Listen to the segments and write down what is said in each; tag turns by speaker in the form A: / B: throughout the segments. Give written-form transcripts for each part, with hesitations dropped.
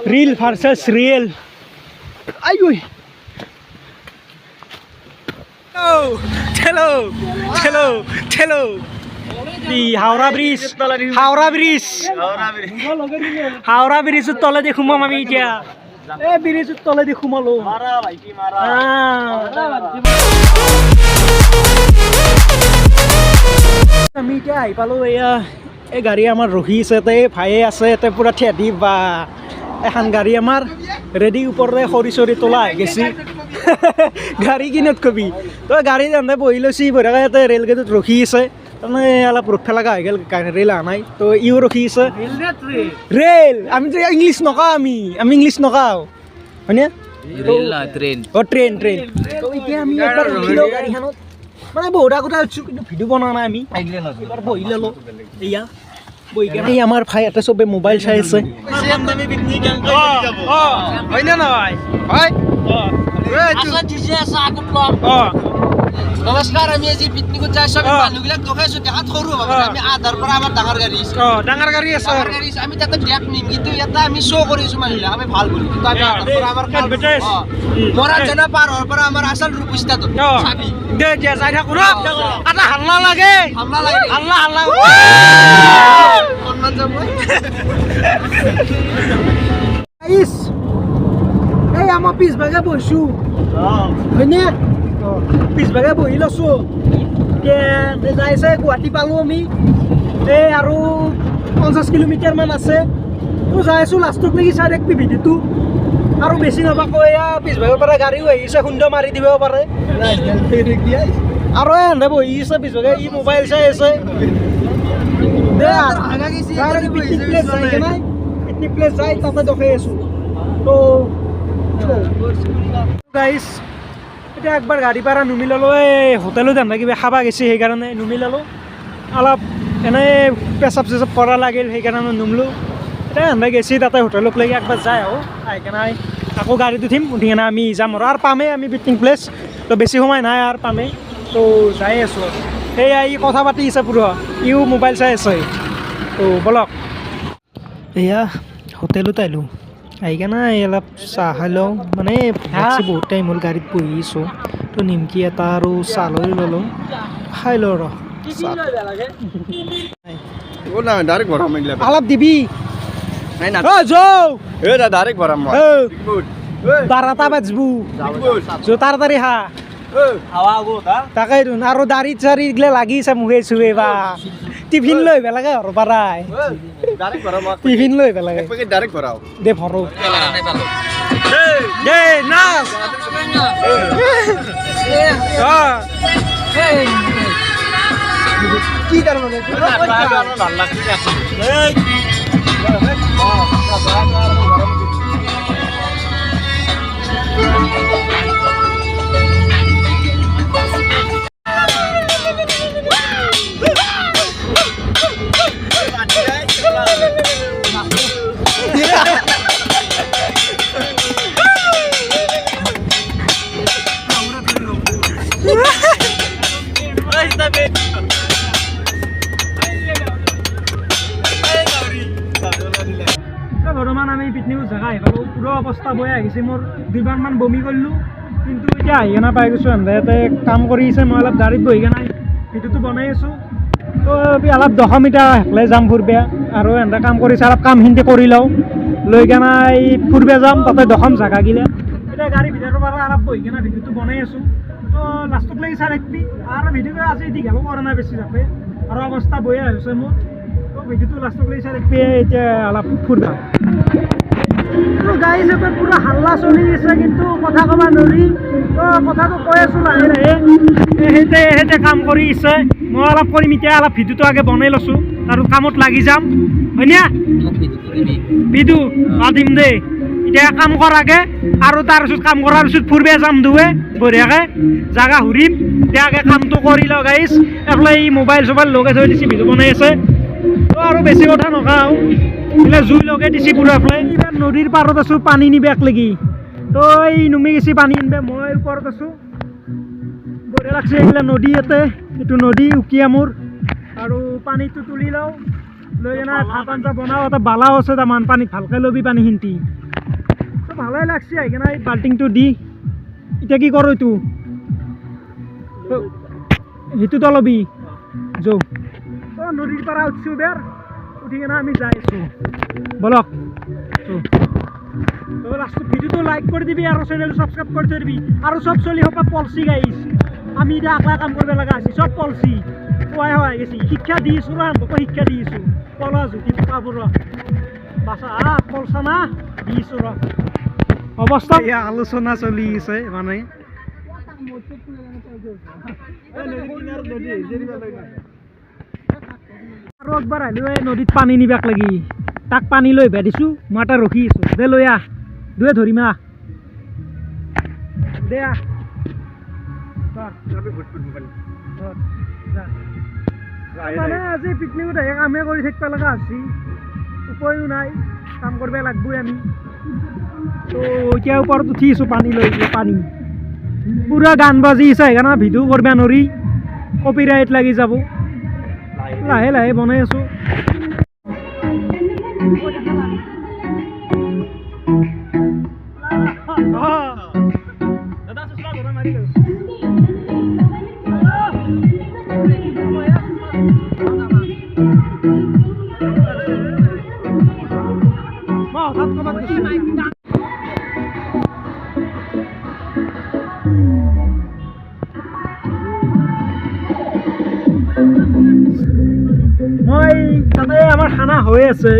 A: Real versus real. Ayo. Chalo. Di Howrah Bridge. Howrah Bridge tole de khumam ami etia. Bridge tole de khumalo. Mara bhai ki mara. আমি এতিয়া আহি পালোঁ এয়া এই গাড়ী আমাৰ ৰখি আছে তে ভায়ে আছে তে পুৰা ঠেদি বা এখন গাড়ী আমাৰ ৰেডি ওপৰতে খৰি চৰি তোলা হৈ গেছি গাড়ী কিনত কবি তই গাড়ী এনে বহি লৈছি বহি থকা ইয়াতে ৰেল গেটত ৰখি আছে তাৰমানে অলপ ৰখা লগা হৈ গ'ল ৰেল অহা নাই তো ইও ৰখি আছে ৰেল আমিতো ইংলিছ নকওঁ আমি ইংলিছ নকওঁ হয়নে ট্ৰেইন তো এতিয়া আমি একবাৰ ৰখিলোঁ গাড়ীখনত মানে বহুত আগতে আছোঁ কিন্তু ভিডিঅ' বনোৱা নাই আমি এবাৰ বহি ল'লোঁ এয়া বহি কেনে আমাৰ ভাই ইয়াতে চবে মোবাইল চাই আছে হয়নে নহয় হয়
B: নমস্কাৰ আমি আজি পিকনিকত যাই সব মানুহবিলাক দেখাইছো দেখাত সৰু হ'ব আমি আধাৰ পৰা আমাৰ ডাঙৰ গাড়ী আছে
A: ডাঙৰ গাড়ী আছে
B: আমি তাতে ব্ৰেক নিম কিন্তু ইয়াতে আমি শ্ব' কৰিছো মানুহবিলাক আমি ভাল বুলি কিন্তু আমি আধাৰ পৰা আমাৰ মৰা জনা পাৰ হোৱাৰ পৰা আমাৰ আচল ৰূপ ষ্টাৰ্ট চাবি
A: দে যাই থাকো না এটা হাল্লা লাগে হাল্লা
B: কন্মান যাব
A: গাইস এই আমাৰ পিছভাগে বহিছো হয়নে পিছভাগে বহি লৈছো এতিয়া যাইছে গুৱাহাটী পালোঁ আমি এই আৰু 50 কিলোমিটাৰমান আছে তো যাই আছোঁ লাষ্টত লাগি চাই দেখবি ভিডিঅ'টো আৰু বেছি নবাকৈ এয়া পিছভাগৰ পৰা গাড়ীও আহিছে খুন্দা মাৰি দিব পাৰে আৰু এনে বহি আছে পিছভাগে ই মোবাইল চাই আছে পিকনিক প্লেচ যাই তাতে দেখাই আছোঁ তো গাইছ এতিয়া একবাৰ গাড়ী পাৰা নুমি ল'লোঁ এই হোটেলত এনে কিবা খাবা গৈছে সেইকাৰণে নুমি ল'লোঁ অলপ এনেই পেচাব চেচাব কৰা লাগিল সেইকাৰণে নুমলোঁ এতিয়া এনে গেছি তাতে হোটেলত লাগি একবাৰ যায় আহি কেনে আকৌ গাড়ীত উঠিম উঠি কেনে আমি যাম আৰু পামেই আমি পিকনিক প্লেচ তো বেছি সময় নাই আৰু পামেই তো যাই আছোঁ আৰু সেয়া ই কথা পাতি আছে পুৰা ইও মোবাইল চাই আছে তো বলক এয়া হোটেলত আহিলোঁ আহি কেনে অলপ চাহ খাই লওঁ মানে বহুত টাইম হ'ল গাড়ীত বহিছোঁ তো নিমকি এটা আৰু চাহ লৈ ল'লোঁ খাই লওঁ ৰ অলপ দিবি বাৰটা বাজবো তাড়াতাড়ি খা তাকেইতো আৰু দাড়িত চাৰি গিলা লাগিছে মুখে চুৱে বা টিফিন লৈ আহিব লাগে ঘৰৰ পৰাই টিফিন লৈ আহিব লাগে দে ভৰো দে নাচ কি তাৰমানে বৰ্তমান আমি পিকনিকৰ জেগা আহি পালোঁ পুৰা অৱস্থা বেয়া আহিছে মোৰ দুবাৰমান বমি কৰিলোঁ কিন্তু এতিয়া আহি কেনে পাই গৈছোঁ ইয়াতে কাম কৰি আছে মই অলপ গাড়ীত বহি কেনে ভিডিঅ'টো বনাই আছোঁ তো অলপ 10 মিটাৰ সেইফালে যাম ফুৰিব আৰু এনেকৈ কাম কৰিছে অলপ কামখিনি কৰি লওঁ লৈ কেনে ফুৰিব যাম তাতে 10 জেগা গিলা এতিয়া গাড়ী ভিতৰৰ পৰা অলপ বহি কেনে ভিডিঅ'টো বনাই আছোঁ তো লাষ্টত লাগি চাই ৰাখবি আৰু ভিডিঅ'টো আজি দীঘলো কৰা নাই বেছি যাতে আৰু অৱস্থা বেয়া হৈছে মোৰ তো ভিডিঅ'টো লাষ্টত লাগি চাই ৰাখবি এতিয়া অলপ ফুৰিবা গাইজ এটা পুৰা হাল্লা চলি আছে কিন্তু কথা ক'ব নোৱাৰি তো কথাটো কৈ আছোঁ লাহে লাহে সিহঁতে কাম কৰি আছে মই অলপ কৰিম এতিয়া অলপ ভিডিঅ'টো আগে বনাই লৈছোঁ আৰু কামত লাগি যাম হয়নে ভিডিঅ' দিম দেই এতিয়া কাম কৰাকে আৰু তাৰপিছত কাম কৰাৰ পিছত ফুৰিব যাম দুৱে বঢ়িয়াকে জাগা ঘূৰিম তেতিয়াকে কামটো কৰি লওঁ গাইছ এফালে এই মোবাইল চোবাইল লগাই থৈ দিছে ভিডিঅ' বনাই আছে তো আৰু বেছি কথা নকওঁ এইফালে জুই লগাই দিছে পুৰা এফালে এইবাৰ নদীৰ পাৰত আছোঁ পানী নিবে একলেগি তো এই নুমি গেছি পানী আনবে মই ওপৰত আছোঁ বঢ়িয়া লাগছে এইগিলা নদী ইয়াতে এইটো নদী উকিয়া মোৰ আৰু পানীটো তুলি লওঁ লৈ কিনে ভাত আঞ্জা বনাওঁ এটা বালাও আছে তাৰমান পানীত ভালকৈ ল'বি পানীখিনি তো ভালেই লাগছে আহি কিনে এই বাল্টিংটো দি এতিয়া কি কৰোঁ এইটো সেইটোতো ল'বি যৌ তো নদীৰ পৰা উঠছোঁ বেৰ উঠি কিনে আমি যাই আছোঁ বলক তো লাষ্টত ভিডিঅ'টো লাইক কৰি দিবি আৰু চেনেলটো ছাবস্ক্ৰাইব কৰি থৈ দিবি আৰু চব চলি সোপা পলচি গাইছ আমি এতিয়া আকলা কাম কৰিব লগা আছি চব পলচি কোৱাই হয় গেছি শিক্ষা দি আছোঁ আৰম্ভকৈ শিক্ষা দি আছোঁ পলা জুতি পকাবোৰ বাচা পলচা না দি আছোঁ অৱস্থা আলোচনা চলি আছে মানে আৰু একবাৰ আহিলোঁ এই নদীত পানী নিবাক লাগি তাক পানী লৈ ভে দিছোঁ মই এটা ৰখি আছোঁ দে লৈ আহ দুয়ে ধৰিম আহ দে আহ মানে আজি পিকনিকত আহি কামে কৰি থাকিব লগা হৈছে উপায়ো নাই কাম কৰিব লাগিবই আমি তো এতিয়া ওপৰত উঠি আছোঁ পানী লৈ পানী পুৰা গান বাজি আছে সেইকাৰণে ভিডিঅ' কৰিব নোৱাৰি কপিৰাইট লাগি যাব লাহে লাহে বনাই আছোঁ মই তাতে আমাৰ খানা হৈ আছে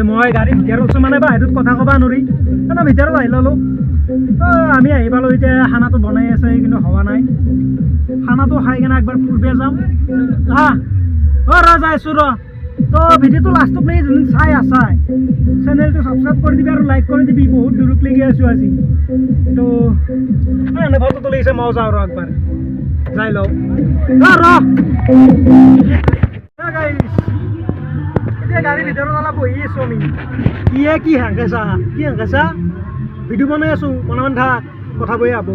A: মই গাড়ীৰ ভিতৰত আছোঁ মানে বাহিৰত কথা ক'ব নোৱাৰি মানে ভিতৰত আহি ল'লোঁ আমি আহি পালোঁ এতিয়া খানাটো বনাই আছে কিন্তু হোৱা নাই খানাটো খাই কিনে একবাৰ ফুৰিব যাম যাই আছোঁ তো ভিডিঅ'টো লাষ্টত নি যোন চাই আছাই চেনেলটো ছাবস্ক্ৰাইব কৰি দিবি আৰু লাইক কৰি দিবি বহুত দূৰত লাগি আছোঁ আজি তো এনে ফটো লাগিছে মই যাওঁ একবাৰ যাই লওঁ এতিয়া গাড়ীৰ ভিতৰত অলপ বহি আছোঁ আমি কি হাঁকাইছা ভিডিঅ' বনাই আছোঁ মনে থাক কথা বহি আবো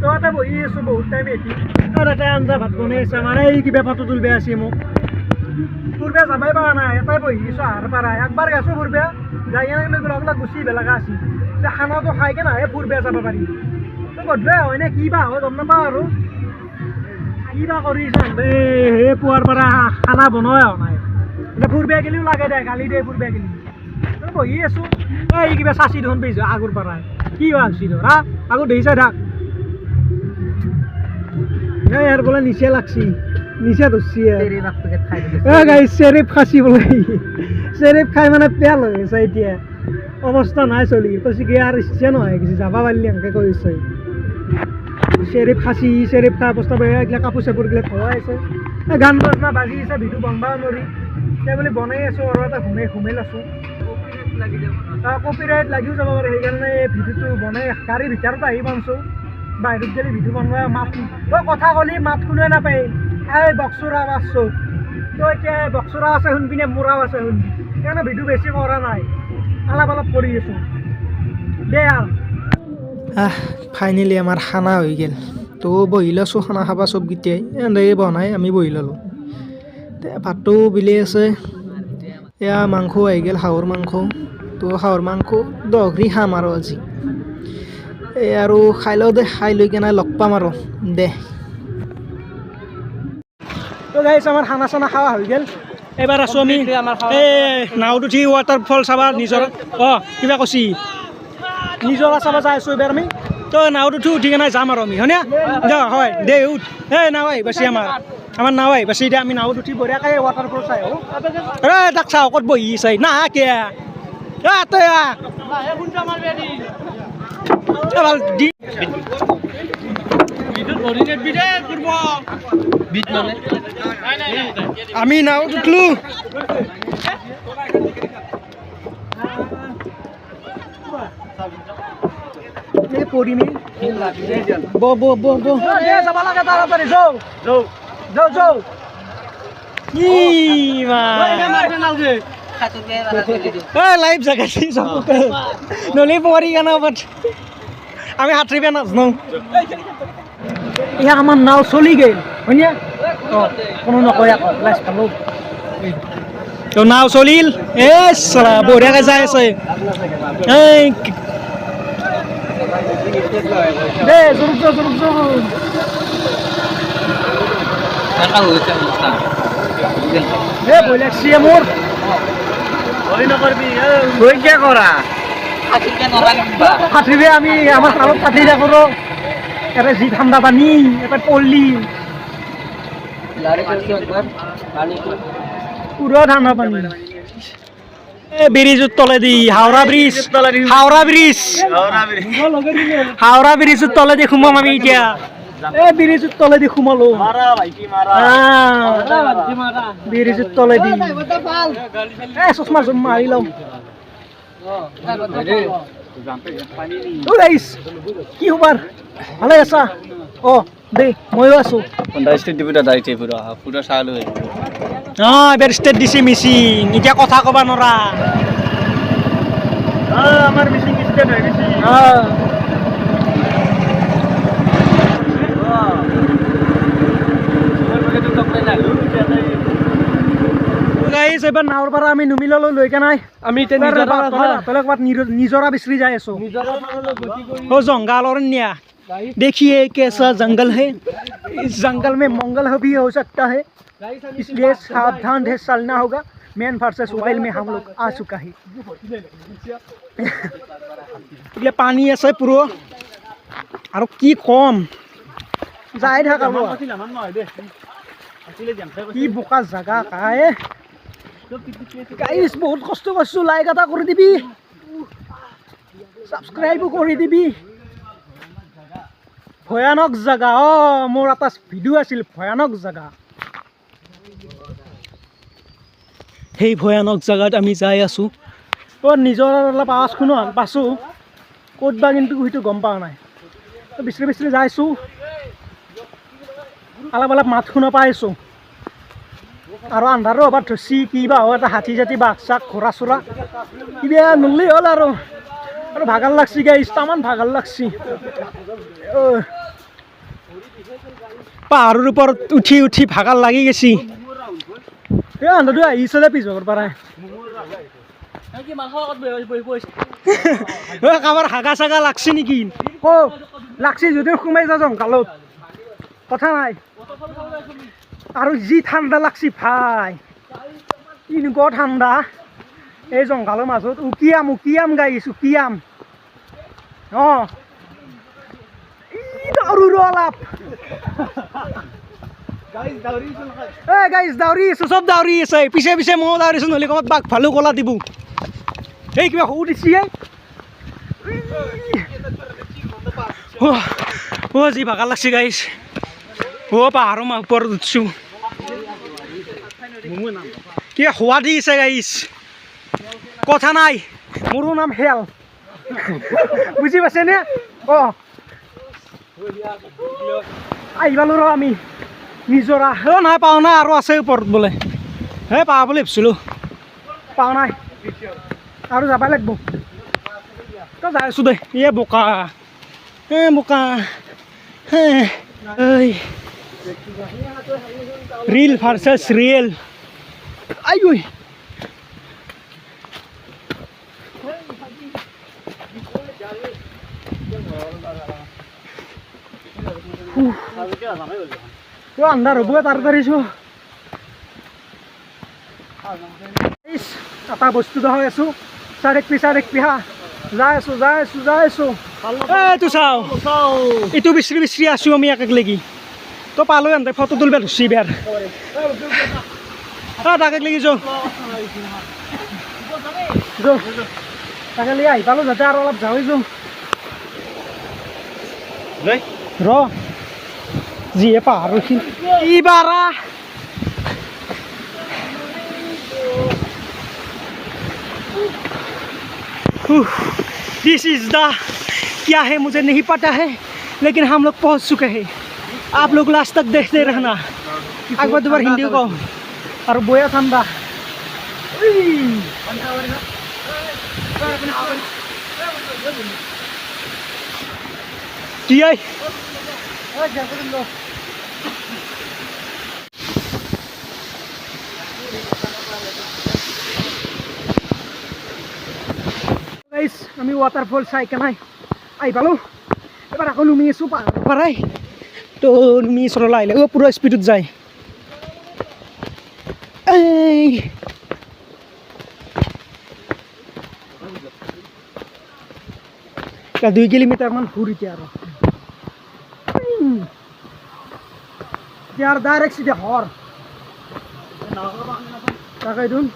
A: তো এটা বহি আছোঁ বহুত টাইম এটি তাতে আঞ্জা ভাত বনাই আছে আমাৰ এই কিবা ফটো তুলিব আছে মোক ফুৰিব যাবাই পৰা নাই এটাই বহি আছোঁ আহাৰ পৰা একবাৰ গেছোঁ ফুৰিব যাই কিনে লগবিলাক গুচি বেলেগা আছিল এতিয়া খানাটো খাই কিনে ফুৰিব যাব পাৰি তো গধূলি হয়নে কি বা হয় গম নাপাওঁ আৰু কিবা কৰিছে সেই পুৱাৰ পৰা খানা বনোৱাই হোৱা নাই এতিয়া ফুৰিব গেলিও লাগে দে গালি দে ফুৰিব গেলি বহি আছোঁ এই কিবা চাচি দেখোন পাইছোঁ আগৰ পৰাই কি ভাবছি ধৰ আগত দেখিছে থাক ইয়াৰ বোলে নিচে লাগছি নিচে ধৰছি চেৰেপ খাচি বোলে চেৰেপ খাই মানে পেল হৈ গৈছে এতিয়া অৱস্থা নাই চলি কৈছে কি আৰু ইচ্ছা নহয় কিছু যাবা পাৰিলি এনেকৈ কৈছে চেৰেপ খাচি চেৰেপ খাই অৱস্থা বেয়া এইগিলা কাপোৰ চাপোৰ গিলা ধোৱাই আছে গান বাজনা বাজি আছে ভিডিঅ' বনাব নোৱাৰি এতিয়া বুলি বনাই আছোঁ আৰু এটা ঘুমাই লৈছোঁ কপিৰাইট লাগিও যাব পাৰে সেইকাৰণে ভিডিঅ'টো বনাই গাড়ীৰ ভিতৰত আহি বনাইছোঁ বাহিৰত গেলি ভিডিঅ' বনোৱা মাত কথা ক'লি মাত কোনোৱে নাপায় এই বক্সৰ আৱাজ চব তো এতিয়া বক্সৰ আৱাজ আছে শুনপিনে মোৰ আৱাজ আছে শুনবি সেইকাৰণে ভিডিঅ' বেছি কৰা নাই অলপ কৰি আছোঁ দে আৰু ফাইনেলি আমাৰ খানা হৈ গ'ল তো বহি লৈছোঁ খানা খাবা চবকেইটাই এনেকৈ বনাই আমি বহি ল'লোঁ ভাতটো বিলি আছে এয়া মাংস আহি গ'ল হাঁহৰ মাংস তো হাঁহৰ মাংস দহৰি খাম আৰু আজি এই আৰু খাই লওঁ দে খাই লৈ কেনে লগ পাম আৰু দে তো গাইছ আমাৰ খানা চানা খোৱা হৈ গ'ল এবাৰ আছোঁ আমি এই নাওত উঠি ৱাটাৰফল চাবা নিজৰ কিবা কৈছি নিজৰা চাবা যাই আছোঁ এবাৰ আমি তো নাওত উঠি কেনে যাম আৰু আমি হয়নে হয় দে উঠ এই নাও আহি পাইছে আমাৰ নাও আহি পাইছে এতিয়া আমি নাওত উঠি বঢ়িয়াকৈ ৱাটাৰফল চাই আহোঁ তাক চাওঁ ক'ত বহি চাই না কিয়া তই আমি নাওত উঠলোঁ কৰিমেই যাব লাগে তাড়াতাড়ি যাওঁ যাওঁ যাওঁ যাওঁ লাইভ জাগাইছি নলি পৰি কেনে আমি সাঁতুৰিব নাজানো এয়া আমাৰ নাও চলি গেল হয়নে কোনো নকয় আকৌ লাইভ পালো তো নাও চলিল এ বঢ়িয়াকৈ যাই আছে এই দে জৰুক এ ভয় লাগছে মোৰ সাঁতুৰিবে আমি আমাৰ কালত কাটি থাকো এটা যি ঠাণ্ডা পানী এটা পল্লি পুরা ঠান্ডা পানি ব্রিজের তলেদি হাওড়া ব্রিজের তলেদি সোমাম আমি এতিয়া ব্রিজের তলেদি সোমালো ব্রিজের তলেদি চশমা মাৰি লম কি খবৰ ভালে আছা দে ময়ো আছো এবাৰ ষ্টেট দিছে মিচিং এতিয়া কথা ক'বা নৰা আমাৰ মিচিং ষ্টেট হৈ গৈছে এবাৰ নাৱৰ পৰা আমি নুমিললৈ লৈ কেনে আমি নিজৰা বিচৰি যাই আছো জংঘল অৰণ্য देखिए कैसा जंगल है इस जंगल में मंगल भी हो सकता है इसलिए सावधान है चलना होगा मैन वर्सेस वाइल्ड में हम लोग आ चुका है ये पानी আছে পুরো আর কি কম যাই থাকা কি বোকা জায়গা কায় গাইস বহুত কষ্ট করছো লাইক এটা করে দিবি সাবস্ক্রাইব করে দিবি ভয়ানক জায়গা মোৰ এটা ভিডিও আছিল ভয়ানক জায়গা সেই ভয়ানক জায়গাত আমি যাই আছো নিজৰ অলপ আৱাজ শুনো পাইছো ক'ত বা কিন্তু সেইটো গম পোৱা নাই বিচৰি যাইছো অলপ মাত শুনা পাইছো আৰু আন্ধাৰো এবাৰ ধৰছি কিবা এটা হাতী জাতি বাঘ চাক ঘোঁৰা চোৰা কিবা নলি হ'ল আৰু ভাগাৰ লাগছি গাইছ তামান ভাগাৰ লাগছি পাহাৰৰ ওপৰত উঠি ভাগাৰ লাগি গেছি এই আন্ধাৰটো আহিছিলে পিছৰ পৰাই কাৰোবাৰ হাগা চাগা লাগছি নেকি লাগছি যদি সোমাই যা জংঘালত কথা নাই আৰু যি ঠাণ্ডা লাগছি ভাই এনেকুৱা ঠাণ্ডা এই জংঘালৰ মাজত উকিয়াম গাইছ উকিয়াম অলপ গাইজ দাউৰি আছো চব দাউৰি আছে পিছে ময়ো দাউৰিছো নহ'লে ক'ৰবাত বাঘ ভালু কলা দিব এই কিবা সৰু দিছি যি ভাগৰ লাগছি গাইজ পাহাৰৰ ওপৰত উঠছো কিবা হোৱা দিছে গাইজ কথা নাই মোৰো নাম হেল বুজি পাইছেনে আহিবালো ৰ আমি নিজৰা নাই পাওঁ নাই আৰু আছে ওপৰত বোলে পাওঁ বুলি ভাবিছিলোঁ পাওঁ নাই আৰু যাবই লাগিব তই যাই আছোঁ দে বোকা ৰিল ভাৰ্চেছ ৰিয়েল আইগৈ আন্ধাৰ হ'ব তাড়াতাড়ি এটা বস্তু দেখাই আছো চাৰ এক পিহা যাই আছো এইটো চাওঁ এইটো বিচৰি আছো আমি এক লাগি তো পালোঁ এনে ফটো তুলিব ধৰছি বেৰ তাকে লাগি যাওঁ তাকে লাগি আহি পালোঁ যাতে আৰু অলপ যাওঁ যাওঁ ৰ যিয়ে পাহাৰ ৰখিল ইবাৰা This is the क्या है मुझे नहीं पता है, लेकिन हम लोग पहुंच चुके हैं। आप लोग लास्ट तक देखते रहना। एक बार दोबारा हिंदी को और बोया ठंडा। কি আই গাইস আমি ওয়াটারফল চাই কেনাই আই পালো এবার আকৌ নুমি আছো পাৰাই তো নুমি চৰলা আহিলে ও পুৰা স্পীডত যায় এই কা 2 কিলোমিটাৰ মান ঘূৰিতে আৰু यार डायरेक्ट सीधे हॉर काय दोन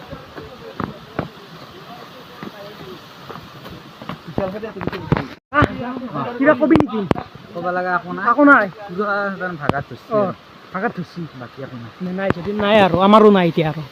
A: কিবা কবি নেকি
B: ক'ব লগা
A: আকো নাই
B: ভাগাত থৈছে
A: ভাগাত থৈছি
B: বাকী একো নাই
A: নাই যদি নাই আৰু আমাৰো নাই এতিয়া আৰু